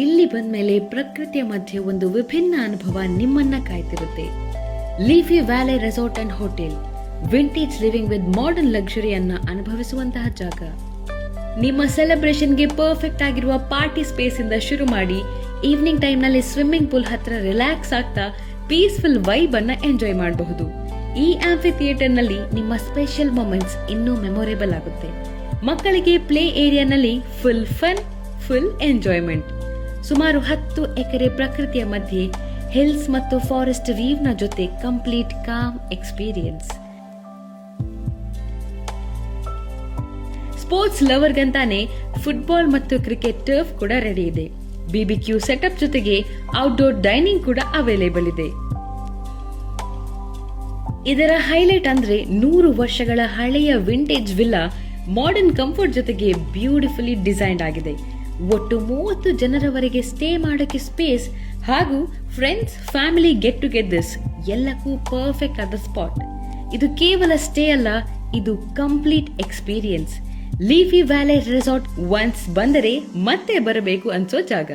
ಇಲ್ಲಿ ಬಂದ್ಮೇಲೆ ಪ್ರಕೃತಿಯ ಮಧ್ಯೆ ಒಂದು ವಿಭಿನ್ನ ಅನುಭವ ನಿಮ್ಮನ್ನ ಕಾಯ್ತಿರುತ್ತೆ. Leafy valley resort and hotel, vintage living with modern ಲಕ್ಸುರಿಯನ್ನ ಅನುಭವಿಸುವಂತಹ ಜಾಗ. ನಿಮ್ಮ ಸೆಲೆಬ್ರೇಷನ್ಗೆ ಪರ್ಫೆಕ್ಟ್ ಆಗಿರುವ ಪಾರ್ಟಿ ಸ್ಪೇಸ್ ಇಂದ ಶುರು ಮಾಡಿ ಈವ್ನಿಂಗ್ ಟೈಮ್ ನಲ್ಲಿ ಸ್ವಿಮ್ಮಿಂಗ್ ಪೂಲ್ ಹತ್ರ ರಿಲ್ಯಾಕ್ಸ್ ಆಗ್ತಾ ಪೀಸ್ಫುಲ್ ವೈಬ್ ಅನ್ನ ಎಂಜಾಯ್ ಮಾಡಬಹುದು. ಈ ಆಂಫಿ ಥಿಯೇಟರ್ ನಲ್ಲಿ ನಿಮ್ಮ ಸ್ಪೆಷಲ್ ಮೊಮೆಂಟ್ಸ್ ಇನ್ನೂ ಮೆಮೊರೇಬಲ್ ಆಗುತ್ತೆ. ಮಕ್ಕಳಿಗೆ ಪ್ಲೇ ಏರಿಯಾನಲ್ಲಿ ಫುಲ್ ಫನ್, ಫುಲ್ ಎಂಜಾಯ್ಮೆಂಟ್. ಸುಮಾರು 10 ಎಕರೆ ಪ್ರಕೃತಿಯ ಮಧ್ಯೆ ಹಿಲ್ಸ್ ಮತ್ತು ಫಾರೆಸ್ಟ್ ವ್ಯೂವ್ ನ ಜೊತೆ ಕಂಪ್ಲೀಟ್ ಕಾಮ್ ಎಕ್ಸ್ಪೀರಿಯನ್ಸ್. ಸ್ಪೋರ್ಟ್ಸ್ ಲವರ್ಗಂತಾನೆ ಫುಟ್ಬಾಲ್ ಮತ್ತು ಕ್ರಿಕೆಟ್ ಟರ್ಫ್ ಕೂಡ ರೆಡಿ ಇದೆ. ಬಿಬಿಕ್ಯೂ ಸೆಟಪ್ ಜೊತೆಗೆ ಔಟ್ಡೋರ್ ಡೈನಿಂಗ್ ಕೂಡ ಅವೈಲೇಬಲ್ ಇದೆ. ಇದರ ಹೈಲೈಟ್ ಅಂದ್ರೆ 100 ವರ್ಷಗಳ ಹಳೆಯ ವಿಂಟೇಜ್ ವಿಲ್ಲಾ ಮಾಡರ್ನ್ ಕಂಫರ್ಟ್ ಜೊತೆಗೆ ಬ್ಯೂಟಿಫುಲಿ ಡಿಸೈನ್ಡ್ ಆಗಿದೆ. ಒಟ್ಟು 30 ಜನರವರೆಗೆ ಸ್ಟೇ ಮಾಡೋಕೆ ಸ್ಪೇಸ್ ಹಾಗೂ ಫ್ರೆಂಡ್ಸ್ ಫ್ಯಾಮಿಲಿ ಗೆಟ್ ಟುಗೆದರ್ಸ್ ಎಲ್ಲಕ್ಕೂ ಪರ್ಫೆಕ್ಟ್ ಆದ ಸ್ಪಾಟ್. ಇದು ಕೇವಲ ಸ್ಟೇ ಅಲ್ಲ, ಇದು complete experience. Leafy valley resort once ಬಂದರೆ ಮತ್ತೆ ಬರಬೇಕು ಅನ್ಸೋ ಜಾಗ.